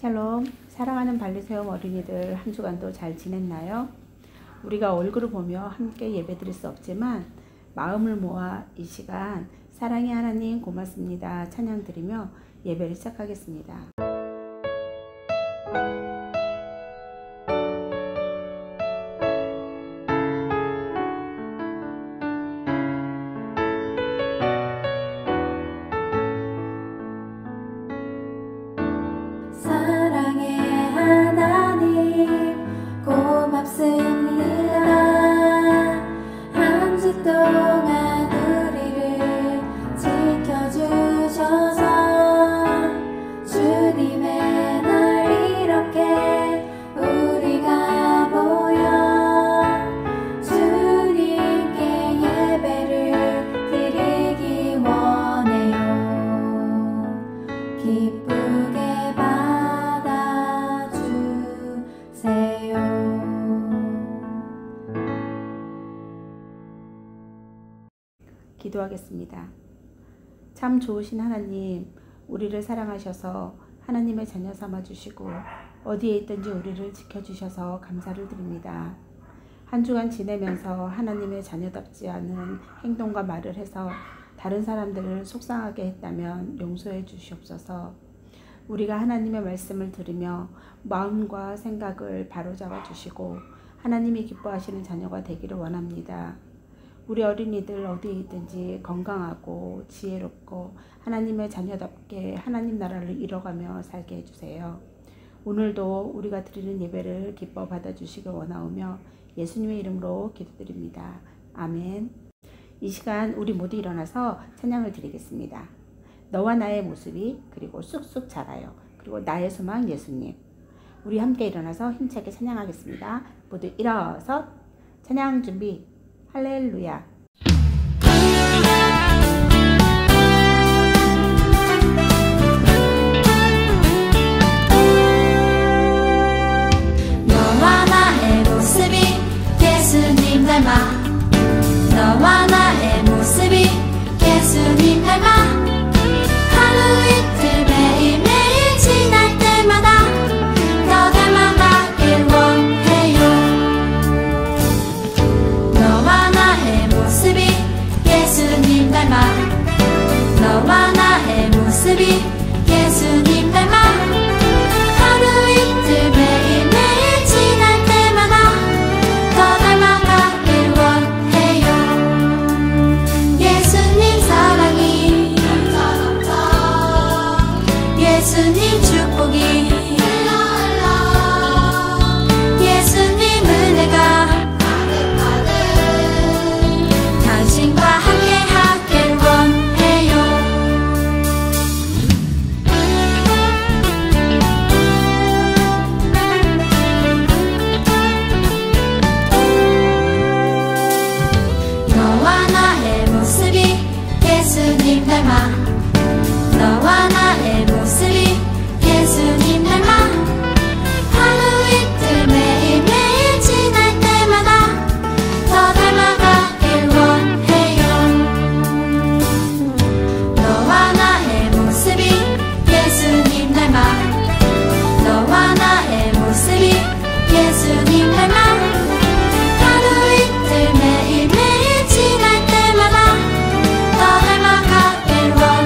샬롬, 사랑하는 발리세움 어린이들 한 주간도 잘 지냈나요? 우리가 얼굴을 보며 함께 예배드릴 수 없지만 마음을 모아 이 시간 사랑의 하나님 고맙습니다 찬양 드리며 예배를 시작하겠습니다. 사랑의 하나님 고맙습니다. 한 주 동안 우리를 지켜주셔서 주님의 날 이렇게 우리가 모여 주님께 예배를 드리기 원해요. 기쁘게 기도하겠습니다. 참 좋으신 하나님, 우리를 사랑하셔서 하나님의 자녀 삼아주시고 어디에 있든지 우리를 지켜주셔서 감사를 드립니다. 한 주간 지내면서 하나님의 자녀답지 않은 행동과 말을 해서 다른 사람들을 속상하게 했다면 용서해 주시옵소서. 우리가 하나님의 말씀을 들으며 마음과 생각을 바로잡아 주시고 하나님이 기뻐하시는 자녀가 되기를 원합니다. 우리 어린이들 어디에 있든지 건강하고 지혜롭고 하나님의 자녀답게 하나님 나라를 이뤄가며 살게 해주세요. 오늘도 우리가 드리는 예배를 기뻐 받아주시길 원하오며 예수님의 이름으로 기도드립니다. 아멘. 이 시간 우리 모두 일어나서 찬양을 드리겠습니다. 너와 나의 모습이 그리고 쑥쑥 자라요. 그리고 나의 소망 예수님. 우리 함께 일어나서 힘차게 찬양하겠습니다. 모두 일어서 찬양 준비. 할렐루야. 너와 나의 모습이 예수님 닮아 너와 나의 모습이 예수님 닮아 하루 이틀 매일매일 지날 때마다 더 닮아가길 원해요. 너와 나의 모습이 예수님 닮아 너와 나의 모습이 예수님 닮아 하루 이틀 매일매일 지날 때마다 더 닮아가길 원해요. 예수님 사랑이 예수님 축복이 예수님 은혜가 당신과 함께 하길 원해요. 너와 나의 모습이 예수님 닮아 너와 나의 모습이 예수님 닮아 하루 이틀 매일매일 지날 때마다 더 닮아가길 원해요. 너와 나의 모습이 예수님 닮아 너와 나의 모습이 예수님 닮아 하루 이틀 매일매일 지날 때마다 더 닮아가길 원해요.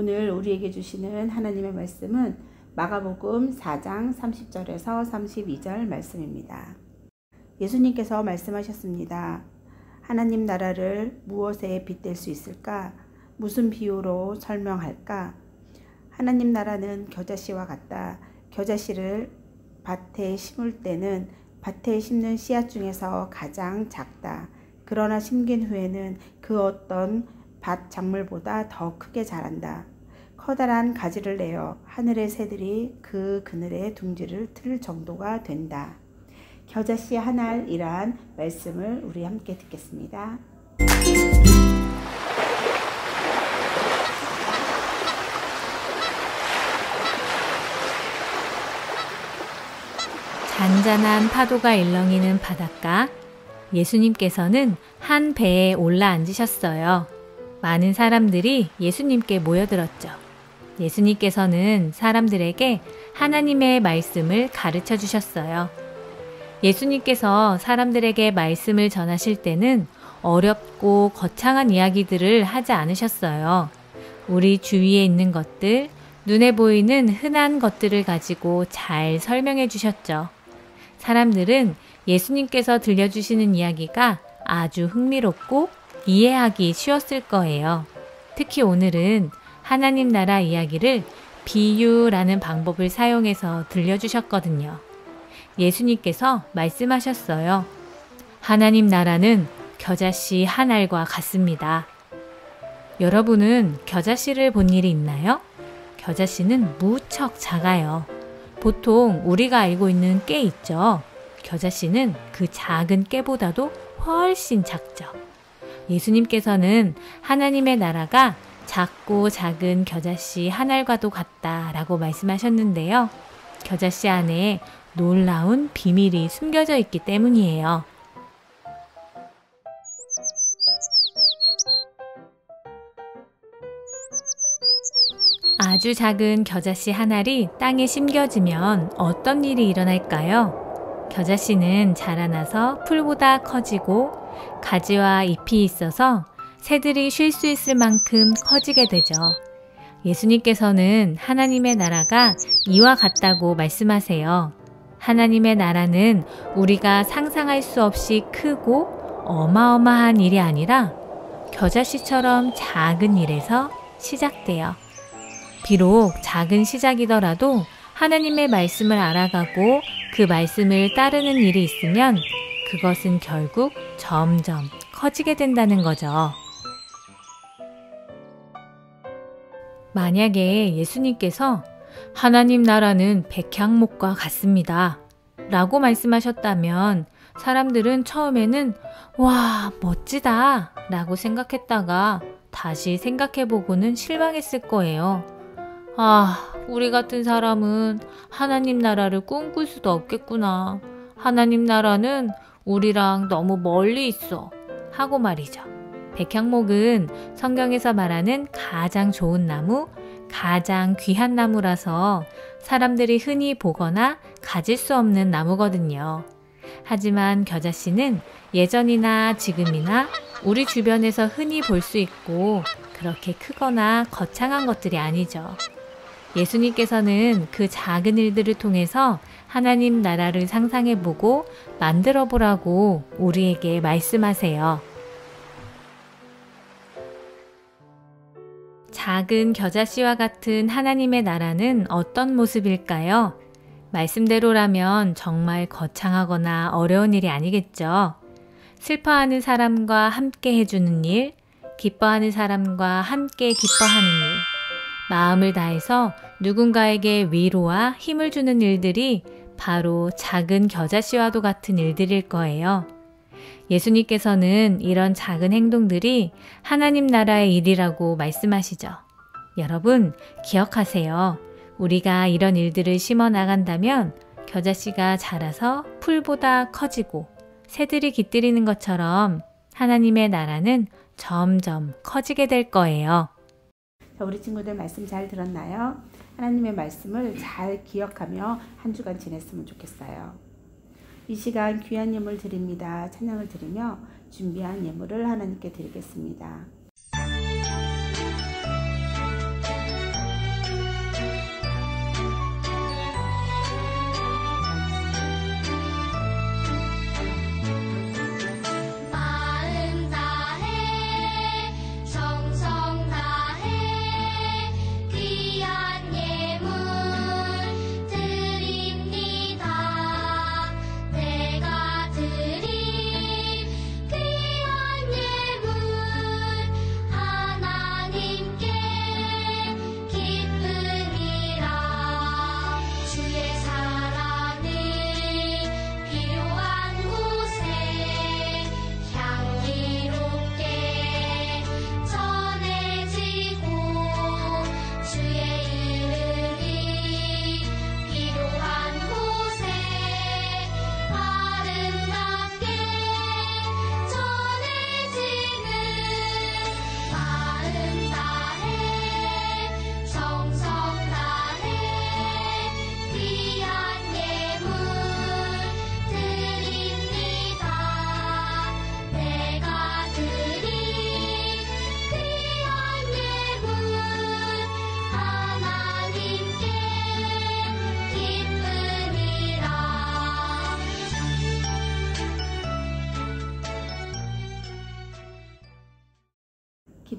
오늘 우리에게 주시는 하나님의 말씀은 마가복음 4장 30절에서 32절 말씀입니다. 예수님께서 말씀하셨습니다. 하나님 나라를 무엇에 빗댈 수 있을까? 무슨 비유로 설명할까? 하나님 나라는 겨자씨와 같다. 겨자씨를 밭에 심을 때는 밭에 심는 씨앗 중에서 가장 작다. 그러나 심긴 후에는 그 어떤 밭 작물보다 더 크게 자란다. 커다란 가지를 내어 하늘의 새들이 그 그늘에 둥지를 틀 정도가 된다. 겨자씨 한 알이란 말씀을 우리 함께 듣겠습니다. 잔잔한 파도가 일렁이는 바닷가. 예수님께서는 한 배에 올라앉으셨어요. 많은 사람들이 예수님께 모여들었죠. 예수님께서는 사람들에게 하나님의 말씀을 가르쳐 주셨어요. 예수님께서 사람들에게 말씀을 전하실 때는 어렵고 거창한 이야기들을 하지 않으셨어요. 우리 주위에 있는 것들, 눈에 보이는 흔한 것들을 가지고 잘 설명해 주셨죠. 사람들은 예수님께서 들려주시는 이야기가 아주 흥미롭고 이해하기 쉬웠을 거예요. 특히 오늘은 하나님 나라 이야기를 비유라는 방법을 사용해서 들려주셨거든요. 예수님께서 말씀하셨어요. 하나님 나라는 겨자씨 한 알과 같습니다. 여러분은 겨자씨를 본 일이 있나요? 겨자씨는 무척 작아요. 보통 우리가 알고 있는 깨 있죠. 겨자씨는 그 작은 깨보다도 훨씬 작죠. 예수님께서는 하나님의 나라가 작고 작은 겨자씨 한 알과도 같다라고 말씀하셨는데요. 겨자씨 안에 놀라운 비밀이 숨겨져 있기 때문이에요. 아주 작은 겨자씨 한 알이 땅에 심겨지면 어떤 일이 일어날까요? 겨자씨는 자라나서 풀보다 커지고 가지와 잎이 있어서 새들이 쉴 수 있을 만큼 커지게 되죠. 예수님께서는 하나님의 나라가 이와 같다고 말씀하세요. 하나님의 나라는 우리가 상상할 수 없이 크고 어마어마한 일이 아니라 겨자씨처럼 작은 일에서 시작돼요. 비록 작은 시작이더라도 하나님의 말씀을 알아가고 그 말씀을 따르는 일이 있으면 그것은 결국 점점 커지게 된다는 거죠. 만약에 예수님께서 하나님 나라는 백향목과 같습니다 라고 말씀하셨다면 사람들은 처음에는 와, 멋지다 라고 생각했다가 다시 생각해보고는 실망했을 거예요. 아, 우리 같은 사람은 하나님 나라를 꿈꿀 수도 없겠구나. 하나님 나라는 우리랑 너무 멀리 있어. 하고 말이죠. 백향목은 성경에서 말하는 가장 좋은 나무, 가장 귀한 나무라서 사람들이 흔히 보거나 가질 수 없는 나무거든요. 하지만 겨자씨는 예전이나 지금이나 우리 주변에서 흔히 볼 수 있고 그렇게 크거나 거창한 것들이 아니죠. 예수님께서는 그 작은 일들을 통해서 하나님 나라를 상상해보고 만들어보라고 우리에게 말씀하세요. 작은 겨자씨와 같은 하나님의 나라는 어떤 모습일까요? 말씀대로라면 정말 거창하거나 어려운 일이 아니겠죠. 슬퍼하는 사람과 함께 해주는 일, 기뻐하는 사람과 함께 기뻐하는 일, 마음을 다해서 누군가에게 위로와 힘을 주는 일들이 바로 작은 겨자씨와도 같은 일들일 거예요. 예수님께서는 이런 작은 행동들이 하나님 나라의 일이라고 말씀하시죠. 여러분, 기억하세요. 우리가 이런 일들을 심어 나간다면 겨자씨가 자라서 풀보다 커지고 새들이 깃들이는 것처럼 하나님의 나라는 점점 커지게 될 거예요. 자, 우리 친구들 말씀 잘 들었나요? 하나님의 말씀을 잘 기억하며 한 주간 지냈으면 좋겠어요. 이 시간 귀한 예물 드립니다. 찬양을 드리며 준비한 예물을 하나님께 드리겠습니다.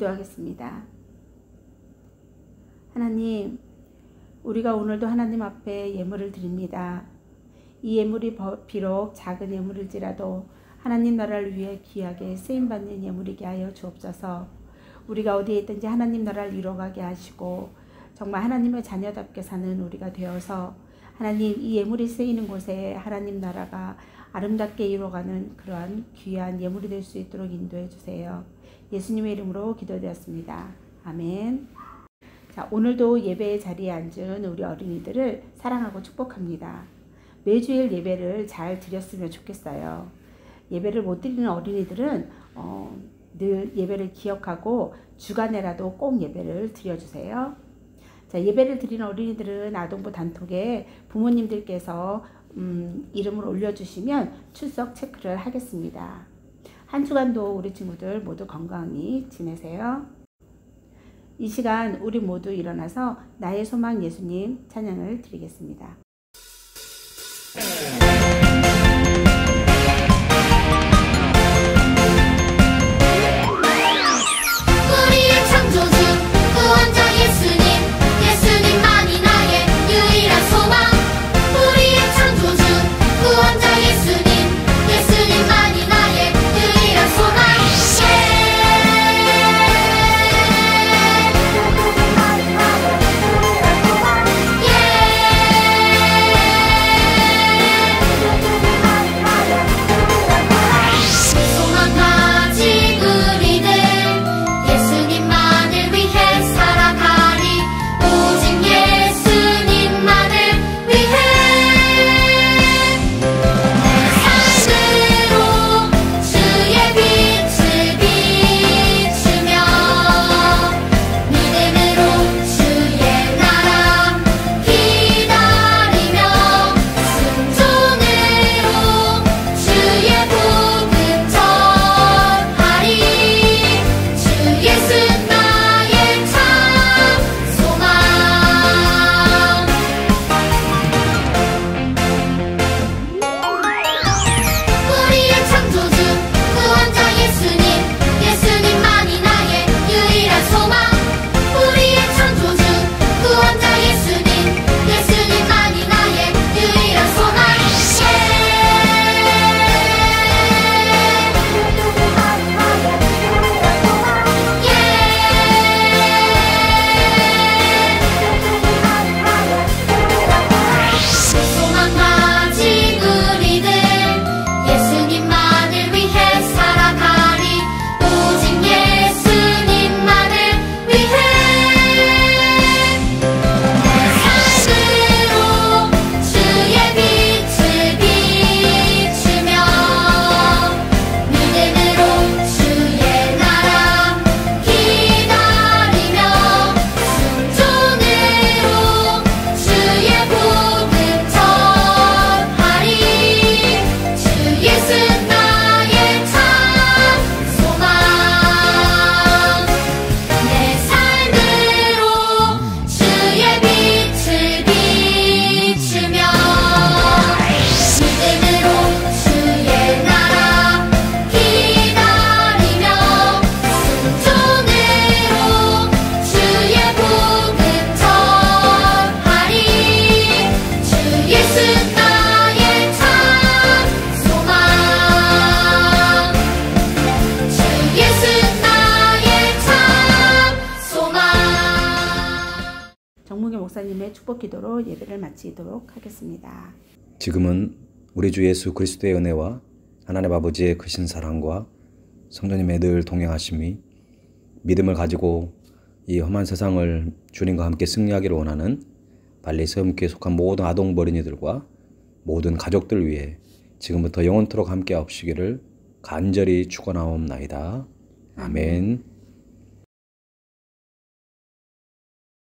기도하겠습니다. 하나님, 우리가 오늘도 하나님 앞에 예물을 드립니다. 이 예물이 비록 작은 예물일지라도 하나님 나라를 위해 귀하게 쓰임받는 예물이게 하여 주옵소서. 우리가 어디에 있든지 하나님 나라를 이뤄가게 하시고 정말 하나님의 자녀답게 사는 우리가 되어서 하나님 이 예물이 쓰이는 곳에 하나님 나라가 아름답게 이루어가는 그러한 귀한 예물이 될 수 있도록 인도해 주세요. 예수님의 이름으로 기도되었습니다. 아멘. 자, 오늘도 예배의 자리에 앉은 우리 어린이들을 사랑하고 축복합니다. 매주일 예배를 잘 드렸으면 좋겠어요. 예배를 못 드리는 어린이들은 늘 예배를 기억하고 주간에라도 꼭 예배를 드려주세요. 자, 예배를 드리는 어린이들은 아동부 단톡에 부모님들께서 이름을 올려주시면 출석 체크를 하겠습니다. 한 주간도 우리 친구들 모두 건강히 지내세요. 이 시간 우리 모두 일어나서 나의 소망 예수님 찬양을 드리겠습니다. 우리의 창조주 구원자 예수님, 예수님만이 나의 유일한 소망. 우리의 창조주 구원자 예수님, 예수님만이 나의 유일한 소망. 소망 가진 우리들 예수님만을 위해 살아가리. 오직 예수님만을 위해 내 삶으로 주의 빛을 비추며 믿음으로 주의 나라 기다리며 순종으로 주의 복음 전하리. 주 예수 나의 참 소망. 우리의 창조주 구원자 예수님, 예수님만이 나의 유일한 소망. 우리의 창조주 구원자 예수님, 예수님만이 나의 유일한 소망. 소망 가진 우리들 예수님만을 위해 살아가리. 오직 예수님만을 위해 내 삶으로 주의 빛을 비추며 믿음으로 주의 나라 기다리며 순종으로 주의 복음 전하리. 주 예수 나의 참 소망. 내 삶으로 주의 빛을 비추며 믿음으로 주의 나라 기다리며 순종으로 주의 복음 전하리. 주 예수 나의 참 소망. 주 예수 나의 참 소망. 정무교 목사님의 축복 기도로 예배를 마치도록 하겠습니다. 지금은 우리 주 예수 그리스도의 은혜와 하나님 아버지의 크신 사랑과 성령님의 늘 동행하심이 믿음을 가지고 이 험한 세상을 주님과 함께 승리하기를 원하는 발리 세움교회에 속한 모든 아동 어린이들과 모든 가족들 위해 지금부터 영원토록 함께 하옵시기를 간절히 축원하옵나이다. 아멘.